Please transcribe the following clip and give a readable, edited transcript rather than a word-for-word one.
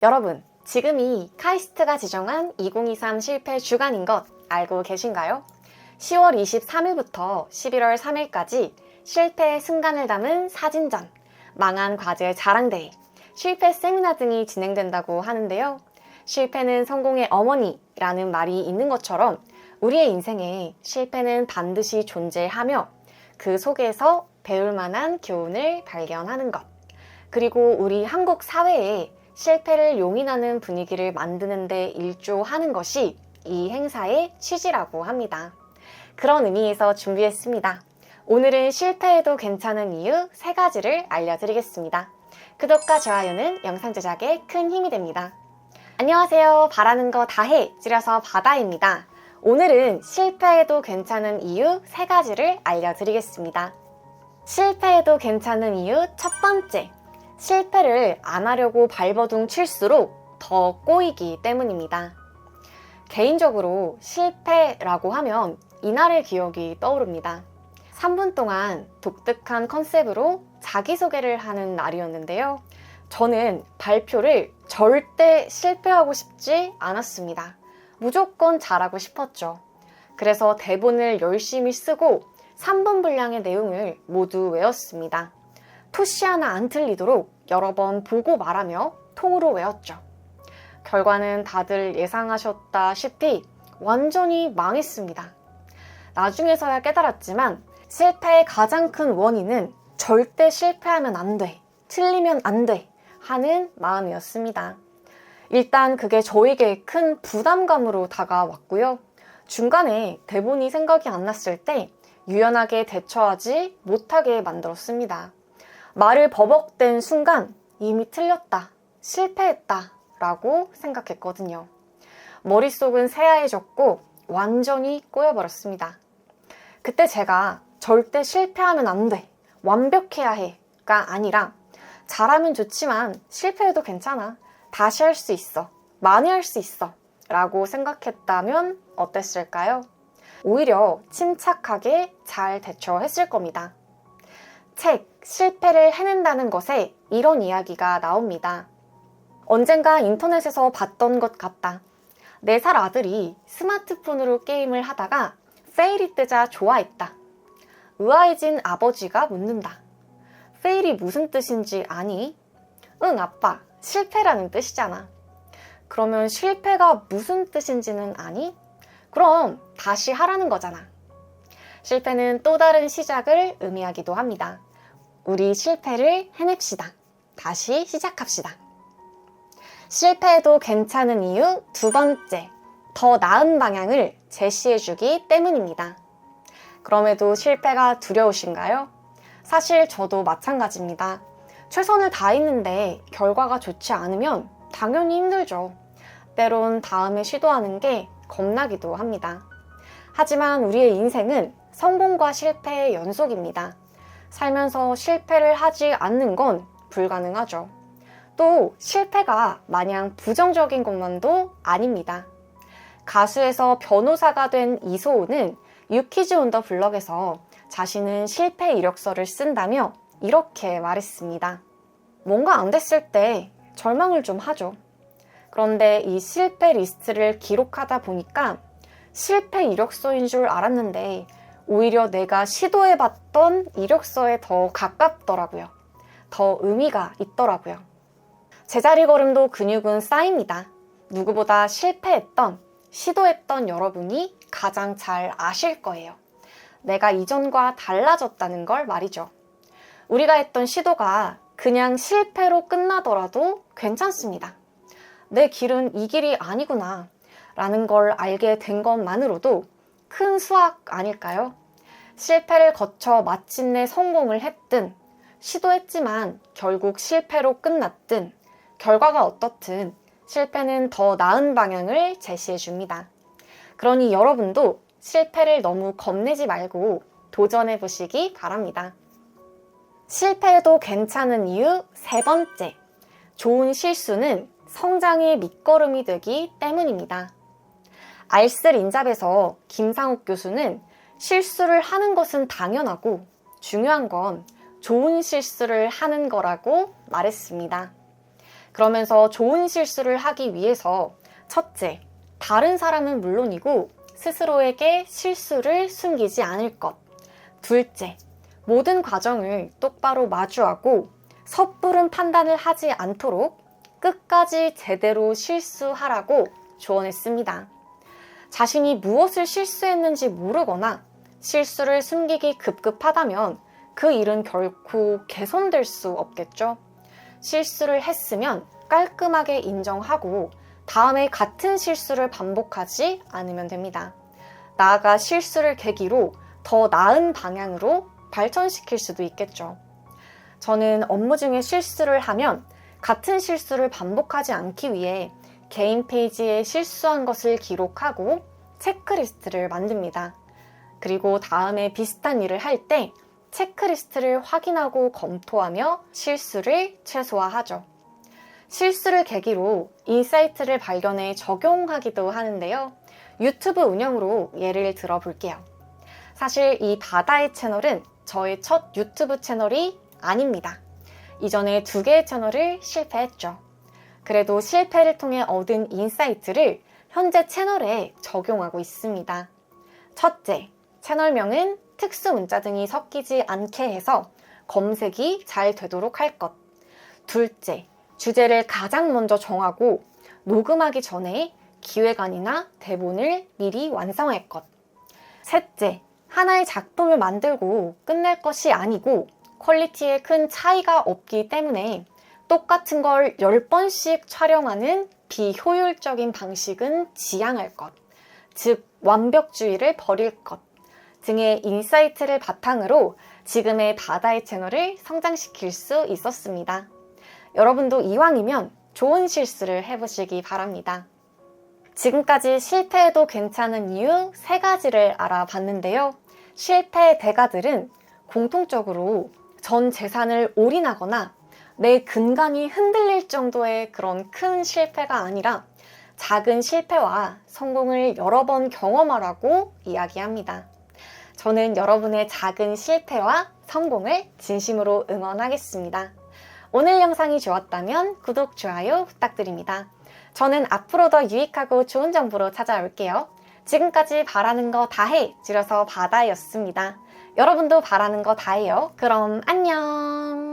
여러분, 지금이 카이스트가 지정한 2023 실패 주간인 것 알고 계신가요? 10월 23일부터 11월 3일까지 실패의 순간을 담은 사진전, 망한 과제 자랑대회, 실패 세미나 등이 진행된다고 하는데요. 실패는 성공의 어머니라는 말이 있는 것처럼 우리의 인생에 실패는 반드시 존재하며 그 속에서 배울 만한 교훈을 발견하는 것. 그리고 우리 한국 사회에 실패를 용인하는 분위기를 만드는 데 일조하는 것이 이 행사의 취지라고 합니다. 그런 의미에서 준비했습니다. 오늘은 실패해도 괜찮은 이유 3가지를 알려드리겠습니다. 구독과 좋아요는 영상 제작에 큰 힘이 됩니다. 안녕하세요. 바라는 거 다 해, 줄여서 바다입니다. 오늘은 실패해도 괜찮은 이유 3가지를 알려드리겠습니다. 실패해도 괜찮은 이유 첫 번째, 실패를 안 하려고 발버둥 칠수록 더 꼬이기 때문입니다. 개인적으로 실패라고 하면 이날의 기억이 떠오릅니다. 3분 동안 독특한 컨셉으로 자기소개를 하는 날이었는데요. 저는 발표를 절대 실패하고 싶지 않았습니다. 무조건 잘하고 싶었죠. 그래서 대본을 열심히 쓰고 3분 분량의 내용을 모두 외웠습니다. 토시 하나 안 틀리도록 여러 번 보고 말하며 통으로 외웠죠. 결과는 다들 예상하셨다시피 완전히 망했습니다. 나중에서야 깨달았지만 실패의 가장 큰 원인은 절대 실패하면 안 돼, 틀리면 안 돼 하는 마음이었습니다. 일단 그게 저에게 큰 부담감으로 다가왔고요. 중간에 대본이 생각이 안 났을 때 유연하게 대처하지 못하게 만들었습니다. 말을 버벅댄 순간 이미 틀렸다, 실패했다 라고 생각했거든요. 머릿속은 새하얘졌고 완전히 꼬여버렸습니다. 그때 제가 절대 실패하면 안 돼, 완벽해야 해가 아니라 잘하면 좋지만 실패해도 괜찮아, 다시 할 수 있어, 많이 할 수 있어 라고 생각했다면 어땠을까요? 오히려 침착하게 잘 대처했을 겁니다. 책 실패를 해낸다는 것에 이런 이야기가 나옵니다. 언젠가 인터넷에서 봤던 것 같다. 4살 아들이 스마트폰으로 게임을 하다가 페일이 뜨자 좋아했다. 의아해진 아버지가 묻는다. 페일이 무슨 뜻인지 아니? 응, 아빠. 실패라는 뜻이잖아. 그러면 실패가 무슨 뜻인지는 아니? 그럼 다시 하라는 거잖아. 실패는 또 다른 시작을 의미하기도 합니다. 우리 실패를 해냅시다. 다시 시작합시다. 실패해도 괜찮은 이유 2번째, 더 나은 방향을 제시해주기 때문입니다. 그럼에도 실패가 두려우신가요? 사실 저도 마찬가지입니다. 최선을 다했는데 결과가 좋지 않으면 당연히 힘들죠. 때론 다음에 시도하는 게 겁나기도 합니다. 하지만 우리의 인생은 성공과 실패의 연속입니다. 살면서 실패를 하지 않는 건 불가능하죠. 또 실패가 마냥 부정적인 것만도 아닙니다. 가수에서 변호사가 된 이소호는 유키즈 온 더 블럭에서 자신은 실패 이력서를 쓴다며 이렇게 말했습니다. 뭔가 안 됐을 때 절망을 좀 하죠. 그런데 이 실패 리스트를 기록하다 보니까 실패 이력서인 줄 알았는데 오히려 내가 시도해봤던 이력서에 더 가깝더라고요. 더 의미가 있더라고요. 제자리 걸음도 근육은 쌓입니다. 누구보다 실패했던, 시도했던 여러분이 가장 잘 아실 거예요. 내가 이전과 달라졌다는 걸 말이죠. 우리가 했던 시도가 그냥 실패로 끝나더라도 괜찮습니다. 내 길은 이 길이 아니구나 라는 걸 알게 된 것만으로도 큰 수학 아닐까요? 실패를 거쳐 마침내 성공을 했든, 시도했지만 결국 실패로 끝났든, 결과가 어떻든 실패는 더 나은 방향을 제시해 줍니다. 그러니 여러분도 실패를 너무 겁내지 말고 도전해 보시기 바랍니다. 실패해도 괜찮은 이유 3번째, 좋은 실수는 성장의 밑거름이 되기 때문입니다. 알쓸 인잡에서 김상욱 교수는 실수를 하는 것은 당연하고 중요한 건 좋은 실수를 하는 거라고 말했습니다. 그러면서 좋은 실수를 하기 위해서 첫째, 다른 사람은 물론이고 스스로에게 실수를 숨기지 않을 것. 둘째, 모든 과정을 똑바로 마주하고 섣부른 판단을 하지 않도록 끝까지 제대로 실수하라고 조언했습니다. 자신이 무엇을 실수했는지 모르거나 실수를 숨기기 급급하다면 그 일은 결코 개선될 수 없겠죠. 실수를 했으면 깔끔하게 인정하고 다음에 같은 실수를 반복하지 않으면 됩니다. 나아가 실수를 계기로 더 나은 방향으로 발전시킬 수도 있겠죠. 저는 업무 중에 실수를 하면 같은 실수를 반복하지 않기 위해 개인 페이지에 실수한 것을 기록하고 체크리스트를 만듭니다. 그리고 다음에 비슷한 일을 할 때 체크리스트를 확인하고 검토하며 실수를 최소화하죠. 실수를 계기로 인사이트를 발견해 적용하기도 하는데요. 유튜브 운영으로 예를 들어 볼게요. 사실 이 바다의 채널은 저의 첫 유튜브 채널이 아닙니다. 이전에 2개의 채널을 실패했죠. 그래도 실패를 통해 얻은 인사이트를 현재 채널에 적용하고 있습니다. 첫째, 채널명은 특수 문자 등이 섞이지 않게 해서 검색이 잘 되도록 할 것. 둘째, 주제를 가장 먼저 정하고 녹음하기 전에 기획안이나 대본을 미리 완성할 것. 셋째, 하나의 작품을 만들고 끝낼 것이 아니고 퀄리티에 큰 차이가 없기 때문에 똑같은 걸 10번씩 촬영하는 비효율적인 방식은 지양할 것, 즉 완벽주의를 버릴 것 등의 인사이트를 바탕으로 지금의 바다의 채널을 성장시킬 수 있었습니다. 여러분도 이왕이면 좋은 실수를 해보시기 바랍니다. 지금까지 실패해도 괜찮은 이유 3가지를 알아봤는데요. 실패의 대가들은 공통적으로 전 재산을 올인하거나 내 근간이 흔들릴 정도의 그런 큰 실패가 아니라 작은 실패와 성공을 여러 번 경험하라고 이야기합니다. 저는 여러분의 작은 실패와 성공을 진심으로 응원하겠습니다. 오늘 영상이 좋았다면 구독, 좋아요 부탁드립니다. 저는 앞으로 더 유익하고 좋은 정보로 찾아올게요. 지금까지 바라는 거 다 해, 줄여서 바다였습니다. 여러분도 바라는 거 다 해요. 그럼 안녕!